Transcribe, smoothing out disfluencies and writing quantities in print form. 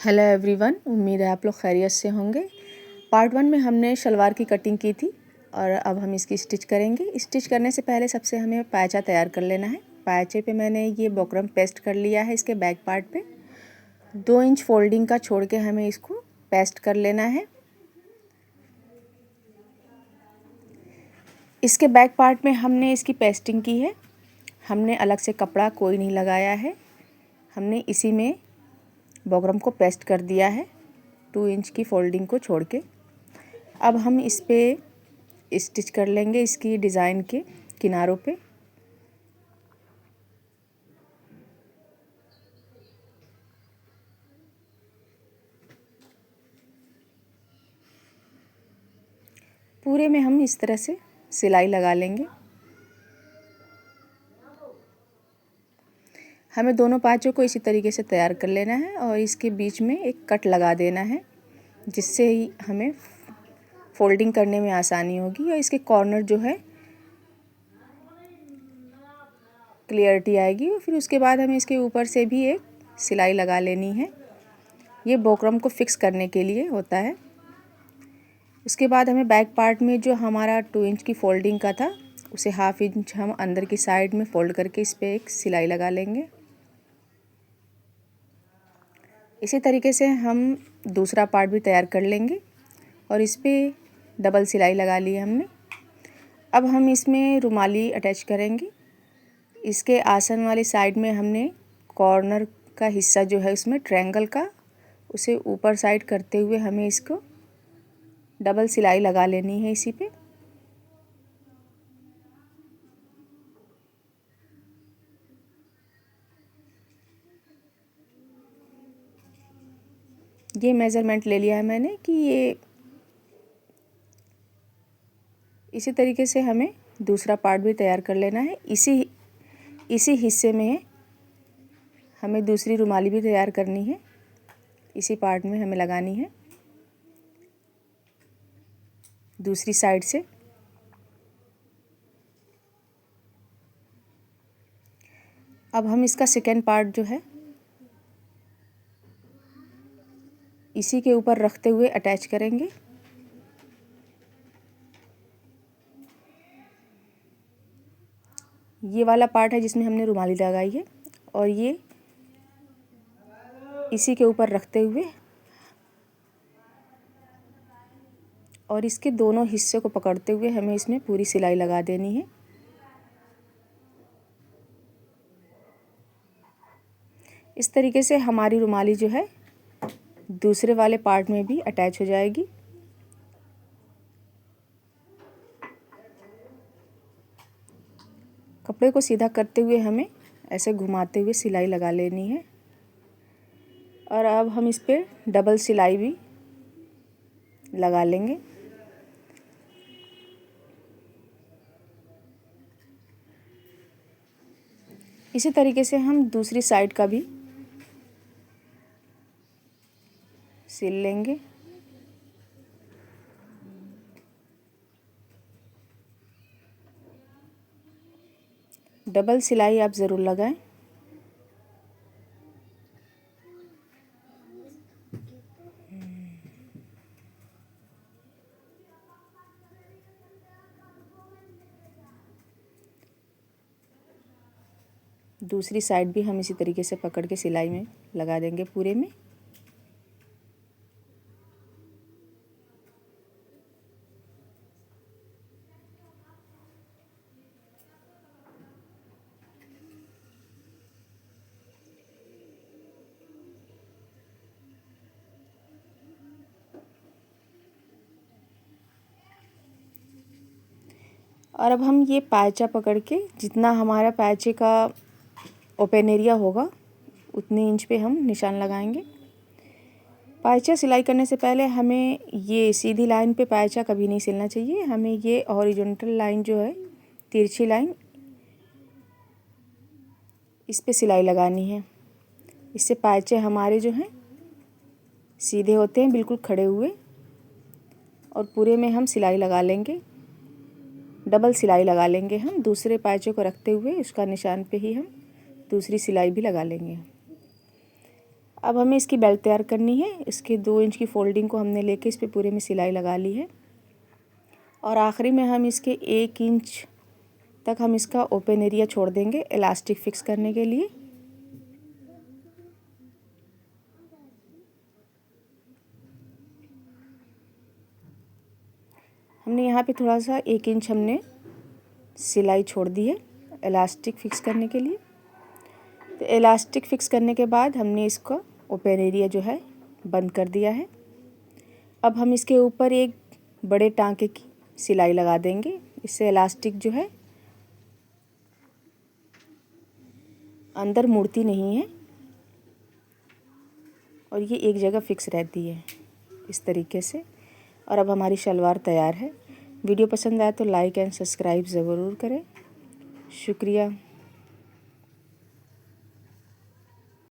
Hello everyone, उम्मीद है आप लोग खैरियत से होंगे। पार्ट 1 में हमने शलवार की कटिंग की थी और अब हम इसकी स्टिच करेंगे। स्टिच करने से पहले सबसे हमें पायचा तैयार कर लेना है। पायचे पे मैंने ये बुकरम पेस्ट कर लिया है। इसके बैक पार्ट पे 2 इंच फोल्डिंग का छोड़ के हमें इसको पेस्ट कर लेना है। इसके बैक पार्ट में हमने इसकी पेस्टिंग की है। हमने अलग से कपड़ा कोई नहीं लगाया है, हमने इसी में बुकरम को पेस्ट कर दिया है 2 इंच की फोल्डिंग को छोड़ के। अब हम इस पे स्टिच कर लेंगे इसकी डिज़ाइन के किनारों पे। पूरे में हम इस तरह से सिलाई लगा लेंगे। हमें दोनों पाँचों को इसी तरीके से तैयार कर लेना है और इसके बीच में एक कट लगा देना है, जिससे ही हमें फोल्डिंग करने में आसानी होगी और इसके कॉर्नर जो है क्लियरिटी आएगी। और फिर उसके बाद हमें इसके ऊपर से भी एक सिलाई लगा लेनी है। ये बुकरम को फिक्स करने के लिए होता है। उसके बाद हमें बैक पार्ट में जो हमारा 2 इंच की फोल्डिंग का था, उसे हाफ इंच हम अंदर की साइड में फोल्ड करके इस पर एक सिलाई लगा लेंगे। इसी तरीके से हम दूसरा पार्ट भी तैयार कर लेंगे और इस पर डबल सिलाई लगा ली है हमने। अब हम इसमें रुमाली अटैच करेंगे। इसके आसन वाली साइड में हमने कॉर्नर का हिस्सा जो है उसमें ट्रायंगल का, उसे ऊपर साइड करते हुए हमें इसको डबल सिलाई लगा लेनी है इसी पे। ये मेज़रमेंट ले लिया है मैंने कि ये इसी तरीके से हमें दूसरा पार्ट भी तैयार कर लेना है। इसी हिस्से में हमें दूसरी रुमाली भी तैयार करनी है। इसी पार्ट में हमें लगानी है दूसरी साइड से। अब हम इसका सेकेंड पार्ट जो है इसी के ऊपर रखते हुए अटैच करेंगे। ये वाला पार्ट है जिसमें हमने रुमाली लगाई है और ये इसी के ऊपर रखते हुए और इसके दोनों हिस्से को पकड़ते हुए हमें इसमें पूरी सिलाई लगा देनी है। इस तरीके से हमारी रुमाली जो है दूसरे वाले पार्ट में भी अटैच हो जाएगी। कपड़े को सीधा करते हुए हमें ऐसे घुमाते हुए सिलाई लगा लेनी है। और अब हम इस पे डबल सिलाई भी लगा लेंगे। इसी तरीके से हम दूसरी साइड का भी सिल लेंगे। डबल सिलाई आप ज़रूर लगाएं। दूसरी साइड भी हम इसी तरीके से पकड़ के सिलाई में लगा देंगे पूरे में। और अब हम ये पायचा पकड़ के जितना हमारा पायचे का ओपन एरिया होगा उतने इंच पे हम निशान लगाएंगे। पायचा सिलाई करने से पहले हमें ये सीधी लाइन पे पायचा कभी नहीं सिलना चाहिए। हमें ये हॉरिजॉन्टल लाइन जो है, तिरछी लाइन, इस पे सिलाई लगानी है। इससे पायचे हमारे जो हैं सीधे होते हैं, बिल्कुल खड़े हुए। और पूरे में हम सिलाई लगा लेंगे, डबल सिलाई लगा लेंगे हम। दूसरे पायचे को रखते हुए उसका निशान पे ही हम दूसरी सिलाई भी लगा लेंगे। अब हमें इसकी बेल्ट तैयार करनी है। इसके 2 इंच की फोल्डिंग को हमने लेके इस पे पूरे में सिलाई लगा ली है और आखिरी में हम इसके 1 इंच तक हम इसका ओपन एरिया छोड़ देंगे इलास्टिक फिक्स करने के लिए। हमने यहाँ पे थोड़ा सा 1 इंच हमने सिलाई छोड़ दी है इलास्टिक फिक्स करने के लिए। तो इलास्टिक फिक्स करने के बाद हमने इसका ओपन एरिया जो है बंद कर दिया है। अब हम इसके ऊपर एक बड़े टांके की सिलाई लगा देंगे। इससे इलास्टिक जो है अंदर मुड़ती नहीं है और ये एक जगह फिक्स रहती है इस तरीके से। और अब हमारी शलवार तैयार है। वीडियो पसंद आए तो लाइक एंड सब्सक्राइब ज़रूर करें। शुक्रिया।